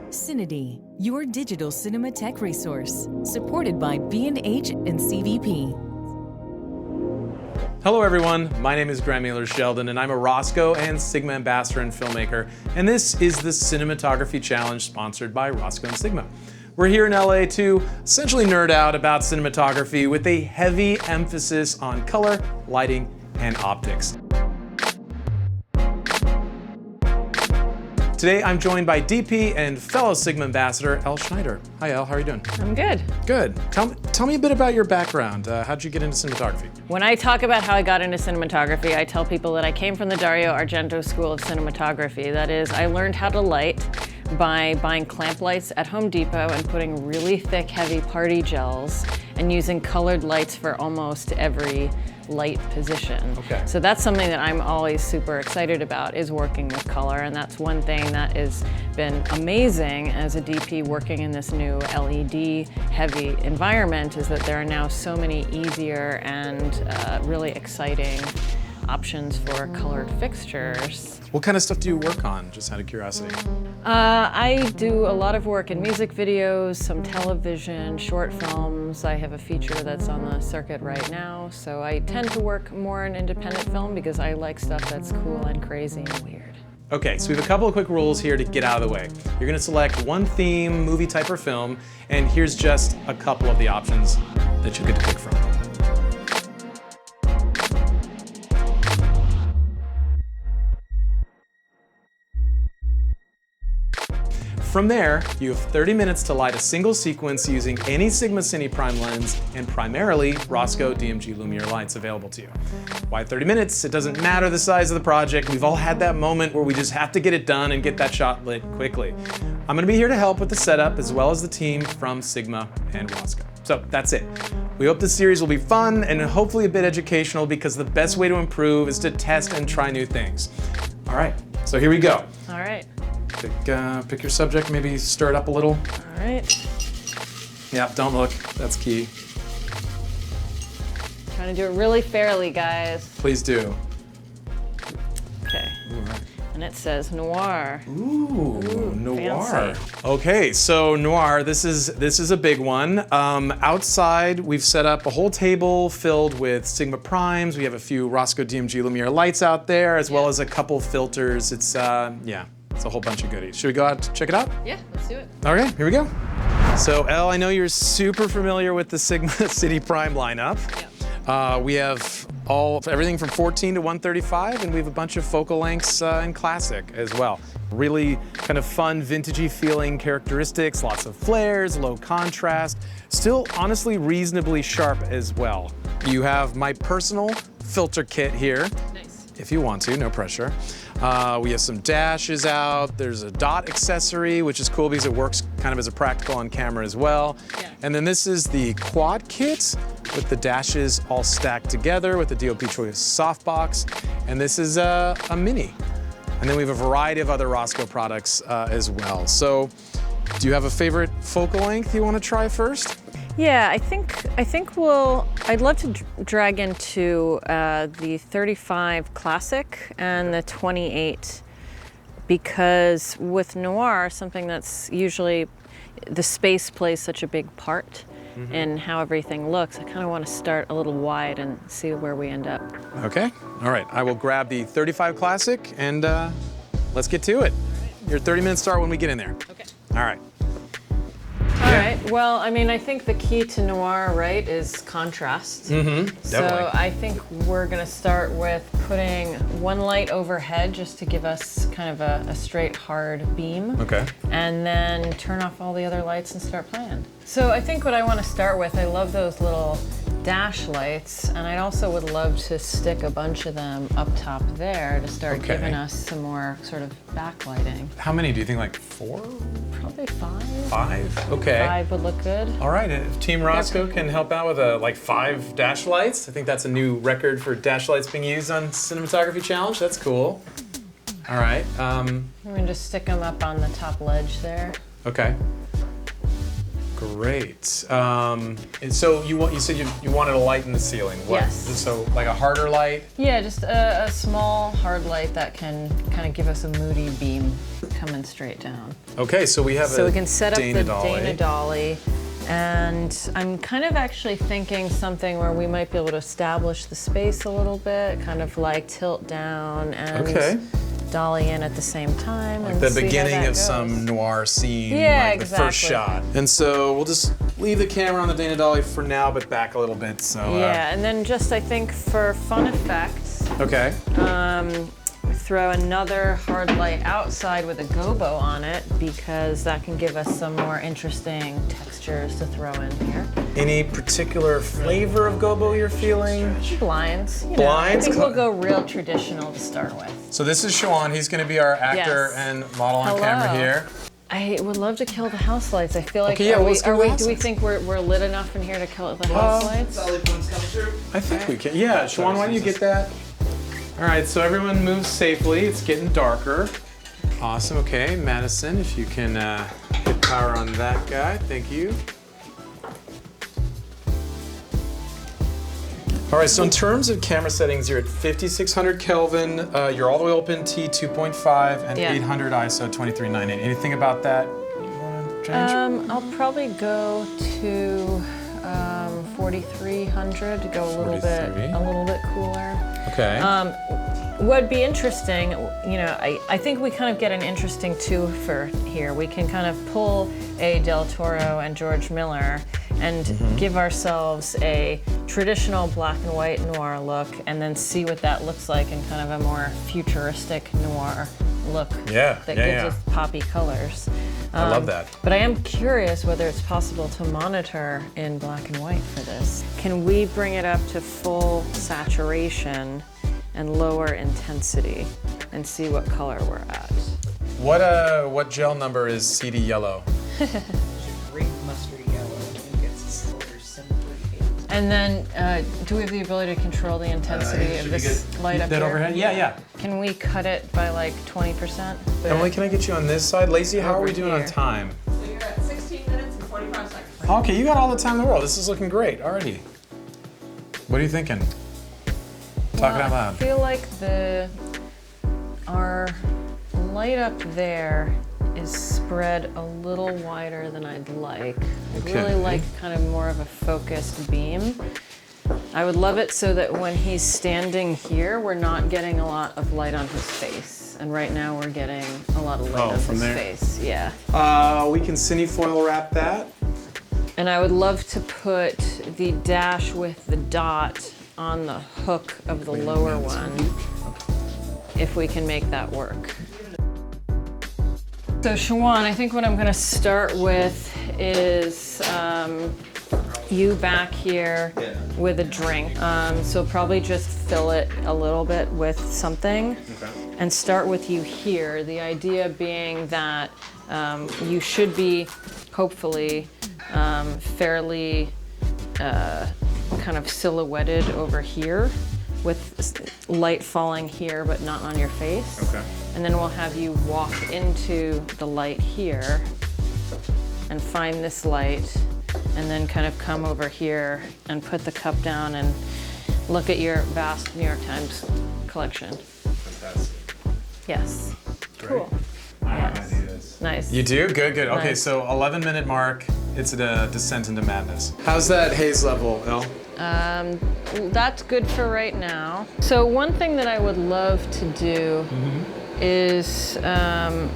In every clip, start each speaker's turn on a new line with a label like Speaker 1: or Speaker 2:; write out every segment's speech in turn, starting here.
Speaker 1: CineD, your digital cinema tech resource, supported by B&H and CVP.
Speaker 2: Hello everyone, my name is Grant Mueller-Sheldon and I'm a Roscoe and Sigma ambassador and filmmaker, and this is the Cinematography Challenge sponsored by Roscoe and Sigma. We're here in LA to essentially nerd out about cinematography with a heavy emphasis on color, lighting, and optics. Today I'm joined by DP and fellow Sigma ambassador, Elle Schneider. Hi Elle, how are you doing?
Speaker 3: I'm good.
Speaker 2: Good. Tell me a bit about your background. How'd you get into cinematography?
Speaker 3: When I talk about how I got into cinematography, I tell people that I came from the Dario Argento School of Cinematography. That is, I learned how to light by buying clamp lights at Home Depot and putting really thick, heavy party gels and using colored lights for almost every light position.
Speaker 2: Okay.
Speaker 3: So that's something that I'm always super excited about, is working with color, and that's one thing that has been amazing as a DP working in this new LED heavy environment, is that there are now so many easier and really exciting options for colored fixtures.
Speaker 2: What kind of stuff do you work on, just out of curiosity?
Speaker 3: I do a lot of work in music videos, some television, short films. I have a feature that's on the circuit right now, so I tend to work more in independent film because I like stuff that's cool and crazy and weird.
Speaker 2: Okay, so we have a couple of quick rules here to get out of the way. You're gonna select one theme, movie type or film, and here's just a couple of the options that you get to pick from. From there, you have 30 minutes to light a single sequence using any Sigma Cine Prime lens and primarily Roscoe DMG Lumiere lights available to you. Why 30 minutes? It doesn't matter the size of the project. We've all had that moment where we just have to get it done and get that shot lit quickly. I'm gonna be here to help with the setup as well as the team from Sigma and Roscoe. So that's it. We hope this series will be fun and hopefully a bit educational, because the best way to improve is to test and try new things. All right, so here we go.
Speaker 3: All right.
Speaker 2: Pick your subject, maybe stir it up a little.
Speaker 3: All right.
Speaker 2: Yeah, don't look, that's key.
Speaker 3: Trying to do it really fairly, guys.
Speaker 2: Please do.
Speaker 3: Okay.
Speaker 2: All right.
Speaker 3: And it says noir.
Speaker 2: Ooh, noir.
Speaker 3: Fancy.
Speaker 2: Okay, so noir, this is a big one. Outside, we've set up a whole table filled with Sigma Primes. We have a few Roscoe DMG Lumiere lights out there, as well as a couple filters. It's, yeah, it's a whole bunch of goodies. Should we go out to check it out?
Speaker 3: Yeah, let's do it.
Speaker 2: Okay, here we go. So Elle, I know you're super familiar with the Sigma Cine Prime lineup.
Speaker 3: Yeah.
Speaker 2: We have everything from 14 to 135, and we have a bunch of focal lengths in classic as well. Really kind of fun, vintagey feeling characteristics, lots of flares, low contrast, still honestly reasonably sharp as well. You have my personal filter kit here.
Speaker 3: Nice.
Speaker 2: If you want to, no pressure. We have some dashes out. There's a dot accessory, which is cool because it works kind of as a practical on camera as well.
Speaker 3: Yeah.
Speaker 2: And then this is the quad kit with the dashes all stacked together with the DOP Choice softbox. And this is a mini. And then we have a variety of other Roscoe products as well. So do you have a favorite focal length you want to try first?
Speaker 3: Yeah, I think I'd love to drag into the 35 Classic and the 28, because with noir, something that's usually, the space plays such a big part in how everything looks. I kind of want to start a little wide and see where we end up.
Speaker 2: Okay, all right. I will grab the 35 Classic and let's get to it. Your 30-minute start when we get in there.
Speaker 3: Okay.
Speaker 2: All right.
Speaker 3: All right, well, I mean, I think the key to noir, right, is contrast.
Speaker 2: Definitely.
Speaker 3: So I think we're gonna start with putting one light overhead just to give us kind of a straight, hard beam.
Speaker 2: Okay.
Speaker 3: And then turn off all the other lights and start playing. So I think what I want to start with, I love those little dash lights, and I also would love to stick a bunch of them up top there to start giving us some more sort of backlighting.
Speaker 2: How many do you think, like 4?
Speaker 3: Probably 5.
Speaker 2: 5, okay.
Speaker 3: 5 would look good.
Speaker 2: All right, if Team Roscoe can help out with like 5 dash lights, I think that's a new record for dash lights being used on Cinematography Challenge. That's cool. All right.
Speaker 3: We're gonna just stick them up on the top ledge there.
Speaker 2: Okay. Great. And so you said you wanted a light in the ceiling. What?
Speaker 3: Yes.
Speaker 2: So like a harder light?
Speaker 3: Yeah, just a small hard light that can kind of give us a moody beam coming straight down.
Speaker 2: Okay, so we have
Speaker 3: So we can set up the
Speaker 2: Dolly.
Speaker 3: Dana Dolly. And I'm kind of actually thinking something where we might be able to establish the space a little bit, kind of like tilt down and dolly in at the same time.
Speaker 2: Like
Speaker 3: and
Speaker 2: the
Speaker 3: see how
Speaker 2: beginning
Speaker 3: that
Speaker 2: of
Speaker 3: goes.
Speaker 2: some noir scene,
Speaker 3: Yeah,
Speaker 2: like the first shot. And so we'll just leave the camera on the Dana Dolly for now, but back a little bit. So
Speaker 3: yeah, and then just I think for fun effects,
Speaker 2: okay.
Speaker 3: throw another hard light outside with a gobo on it because that can give us some more interesting textures to throw in here.
Speaker 2: Any particular flavor of gobo you're feeling?
Speaker 3: Blinds. You know,
Speaker 2: Blinds?
Speaker 3: I think we'll go real traditional to start with.
Speaker 2: So this is Shawan. He's going to be our actor and model on camera here.
Speaker 3: I would love to kill the house lights. I feel like,
Speaker 2: Okay, yeah, let's go with house
Speaker 3: do we
Speaker 2: lights.
Speaker 3: think we're lit enough in here to kill the house lights?
Speaker 2: I think we can. Yeah, Shawan, why don't you get that? All right, so everyone moves safely. It's getting darker. Awesome, okay. Madison, if you can hit power on that guy, thank you. All right, so in terms of camera settings, you're at 5600 Kelvin, you're all the way open T2.5 and 800 ISO 2398. Anything about that you want to change?
Speaker 3: I'll probably go to 4300 to go a little bit cooler.
Speaker 2: Okay.
Speaker 3: What'd be interesting, you know, I think we kind of get an interesting twofer here. We can kind of pull a Del Toro and George Miller and give ourselves a traditional black and white noir look and then see what that looks like in kind of a more futuristic noir look that gives us poppy colors.
Speaker 2: I love that.
Speaker 3: But I am curious whether it's possible to monitor in black and white for this. Can we bring it up to full saturation and lower intensity and see what color we're at?
Speaker 2: What gel number is CD yellow?
Speaker 4: Grape mustard yellow. I think it's color 738.
Speaker 3: And then, do we have the ability to control the intensity of this light up
Speaker 2: that
Speaker 3: here?
Speaker 2: overhead? Yeah.
Speaker 3: Can we cut it by like 20%?
Speaker 2: Emily, can I get you on this side? Lacey, how are we doing on
Speaker 3: here.
Speaker 2: time?
Speaker 4: So you're at 16 minutes and 45 seconds.
Speaker 2: Okay, you got all the time in the world. This is looking great already. What are you thinking? Talking out
Speaker 3: I
Speaker 2: loud.
Speaker 3: feel like our light up there is spread a little wider than I'd like. I'd really like kind of more of a focused beam. I would love it so that when he's standing here, we're not getting a lot of light on his face. And right now we're getting a lot of light on his face. Yeah.
Speaker 2: We can cinefoil wrap that.
Speaker 3: And I would love to put the dash with the dot on the hook of the lower one, if we can make that work. So Shawan, I think what I'm gonna start with is you back here with a drink. So probably just fill it a little bit with something and start with you here. The idea being that you should be, hopefully, fairly kind of silhouetted over here with light falling here but not on your face.
Speaker 2: Okay.
Speaker 3: And then we'll have you walk into the light here and find this light and then kind of come over here and put the cup down and look at your vast New York Times collection.
Speaker 2: Fantastic.
Speaker 3: Yes.
Speaker 2: Great.
Speaker 3: Cool.
Speaker 2: I have ideas.
Speaker 3: Nice.
Speaker 2: You do? Good. Okay,
Speaker 3: Nice.
Speaker 2: so 11-minute mark. It's a descent into madness. How's that haze level, Elle?
Speaker 3: That's good for right now. So one thing that I would love to do is trying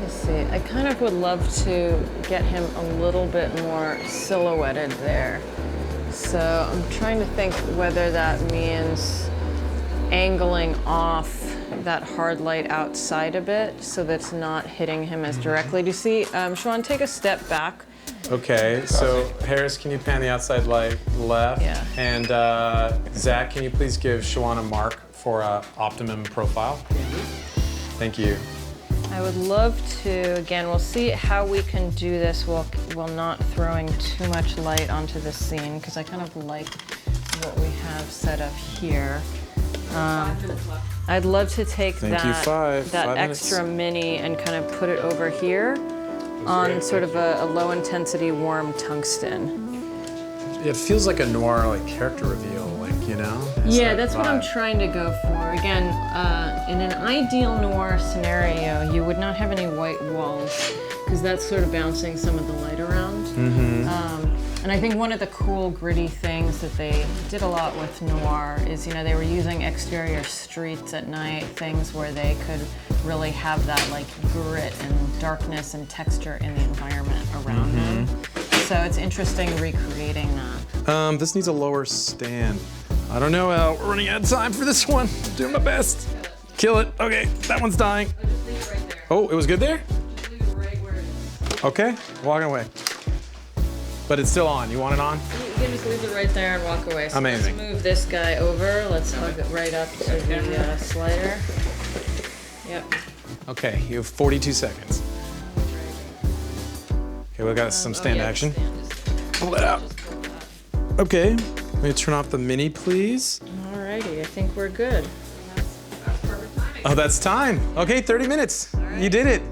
Speaker 3: to see. I kind of would love to get him a little bit more silhouetted there. So I'm trying to think whether that means angling off that hard light outside a bit so that's not hitting him as directly. Do you see? Shawan, take a step back.
Speaker 2: Okay, so Harris, can you pan the outside light left?
Speaker 3: Yeah.
Speaker 2: And Zach, can you please give Shawan a mark for optimum profile? Thank you.
Speaker 3: I would love to, again, we'll see how we can do this while not throwing too much light onto the scene, because I kind of like what we have set up here.
Speaker 4: 5 minutes left.
Speaker 3: I'd love to take
Speaker 2: Thank you,
Speaker 3: that
Speaker 2: 5
Speaker 3: extra
Speaker 2: minutes.
Speaker 3: mini and kind of put it over here on sort of a low intensity warm tungsten.
Speaker 2: It feels like a noir like character reveal, like, you know? It's
Speaker 3: Yeah,
Speaker 2: that
Speaker 3: that's what I'm
Speaker 2: vibe.
Speaker 3: trying to go for. Again, in an ideal noir scenario, you would not have any white walls because that's sort of bouncing some of the light around. And I think one of the cool gritty things that they did a lot with noir is, you know, they were using exterior streets at night, things where they could really have that like grit and darkness and texture in the environment around them. So it's interesting recreating that.
Speaker 2: This needs a lower stand. I don't know, Al. We're running out of time for this one. Doing my best. Kill it. Okay, that one's dying.
Speaker 3: I'll just leave it right there.
Speaker 2: Oh, it was good there?
Speaker 3: Just leave it right where it is.
Speaker 2: Okay, walking away. But it's still on. You want it on?
Speaker 3: You can just leave it right there and walk away. So
Speaker 2: Amazing.
Speaker 3: Let's move this guy over. Let's hug it right up to the slider. Yep.
Speaker 2: Okay, you have 42 seconds. Okay, we got some stand action. Pull that out. Okay, let me turn off the mini, please.
Speaker 3: Alrighty, I think we're good.
Speaker 2: Oh, that's time. Okay, 30 minutes. You did it.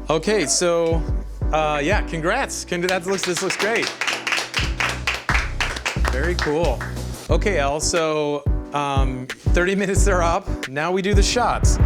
Speaker 2: Okay, so yeah, congrats. This looks great. Very cool. Okay, Elle, so 30 minutes are up. Now we do the shots.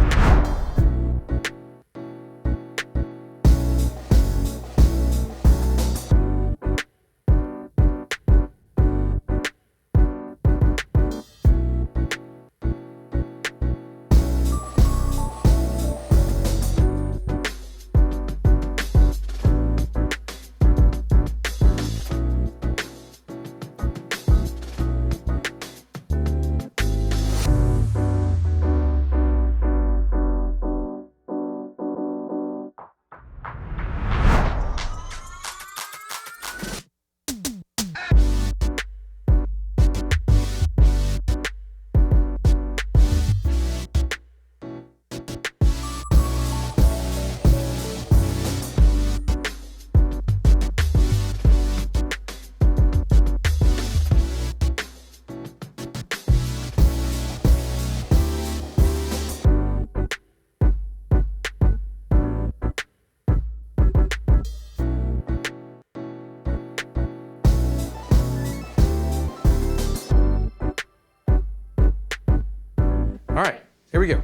Speaker 2: All right, here we go.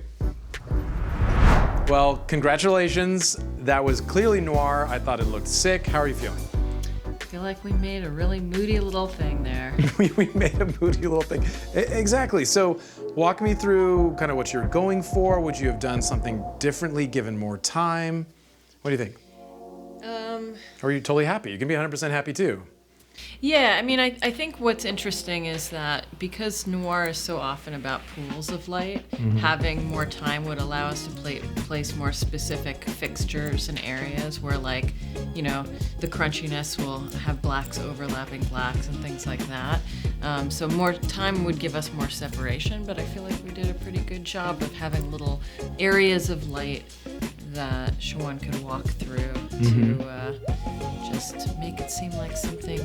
Speaker 2: Well, congratulations. That was clearly noir. I thought it looked sick. How are you feeling?
Speaker 3: I feel like we made a really moody little thing there.
Speaker 2: we made a moody little thing. Exactly. So walk me through kind of what you're going for. Would you have done something differently given more time? What do you think? Or are you totally happy? You can be 100% happy too.
Speaker 3: Yeah, I mean, I think what's interesting is that because noir is so often about pools of light, having more time would allow us to place more specific fixtures and areas where, like, you know, the crunchiness will have blacks overlapping blacks and things like that. So more time would give us more separation, but I feel like we did a pretty good job of having little areas of light that Siobhan could walk through to just make it seem like something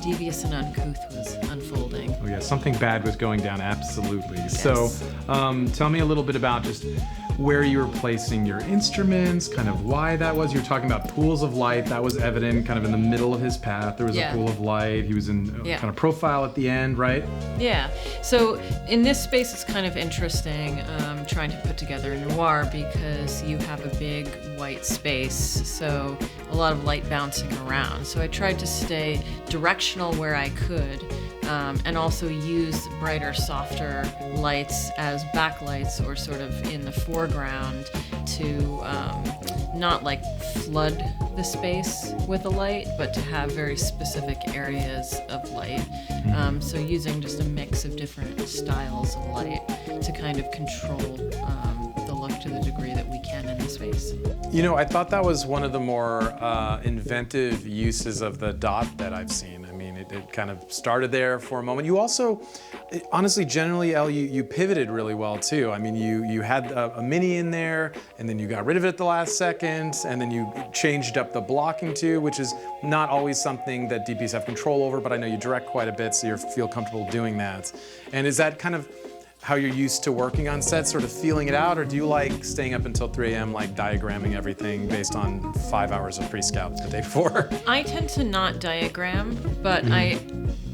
Speaker 3: devious and uncouth was unfolding.
Speaker 2: Oh yeah, something bad was going down, absolutely.
Speaker 3: Yes.
Speaker 2: So tell me a little bit about just where you were placing your instruments, kind of why that was. You were talking about pools of light. That was evident kind of in the middle of his path. There was a pool of light. He was in kind of profile at the end, right?
Speaker 3: Yeah. So in this space, it's kind of interesting trying to put together a noir because you have a big white space, so a lot of light bouncing around. So I tried to stay directional where I could, and also use brighter, softer lights as backlights or sort of in the foreground to not like flood the space with a light, but to have very specific areas of light. So using just a mix of different styles of light to kind of control the look to the degree that we can in the space.
Speaker 2: You know, I thought that was one of the more inventive uses of the dot that I've seen. I mean, it kind of started there for a moment. You also, honestly, generally, Elle, you pivoted really well too. I mean, you had a mini in there, and then you got rid of it at the last second, and then you changed up the blocking too, which is not always something that DPs have control over, but I know you direct quite a bit, so you feel comfortable doing that. And is that kind of how you're used to working on set, sort of feeling it out, or do you like staying up until 3 a.m. like diagramming everything based on 5 hours of pre-scout the day before?
Speaker 3: I tend to not diagram, but I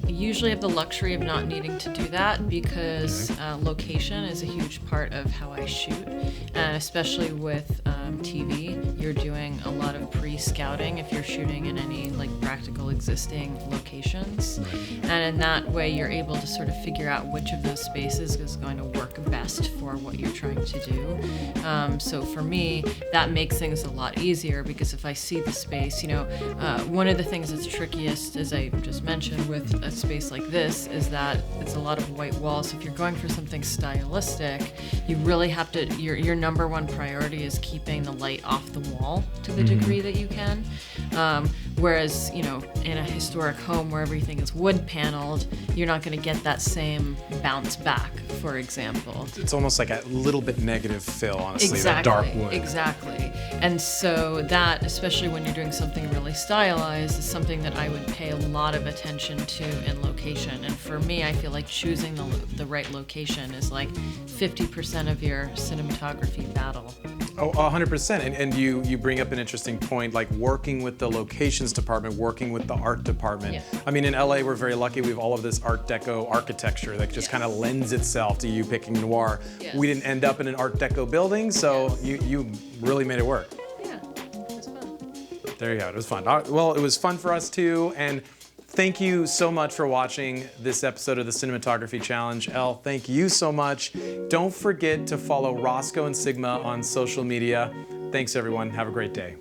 Speaker 3: usually have the luxury of not needing to do that because location is a huge part of how I shoot, and especially with TV, you're doing a lot of pre-scouting if you're shooting in any like practical existing locations, and in that way you're able to sort of figure out which of those spaces is going to work best for what you're trying to do. So for me, that makes things a lot easier because if I see the space, you know, one of the things that's trickiest, as I just mentioned, with a space like this is that it's a lot of white walls. So if you're going for something stylistic, you really have to, your number one priority is keeping the light off the wall to the degree that you can. Whereas, you know, in a historic home where everything is wood paneled, you're not going to get that same bounce back, for example.
Speaker 2: It's almost like a little bit negative fill, honestly, that
Speaker 3: Exactly,
Speaker 2: dark wood.
Speaker 3: exactly. And so that, especially when you're doing something really stylized, is something that I would pay a lot of attention to in location. And for me, I feel like choosing the right location is like 50% of your cinematography battle.
Speaker 2: Oh, 100%. And you bring up an interesting point, like working with the locations department, working with the art department.
Speaker 3: Yeah.
Speaker 2: I mean, in LA, we're very lucky. We have all of this Art Deco architecture that just kind of lends itself to you picking noir.
Speaker 3: Yes.
Speaker 2: We didn't end up in an Art Deco building, so you really made it work.
Speaker 3: Yeah, it was fun.
Speaker 2: There you go. It was fun. Well, it was fun for us too, and thank you so much for watching this episode of the Cinematography Challenge. Elle, thank you so much. Don't forget to follow Roscoe and Sigma on social media. Thanks, everyone. Have a great day.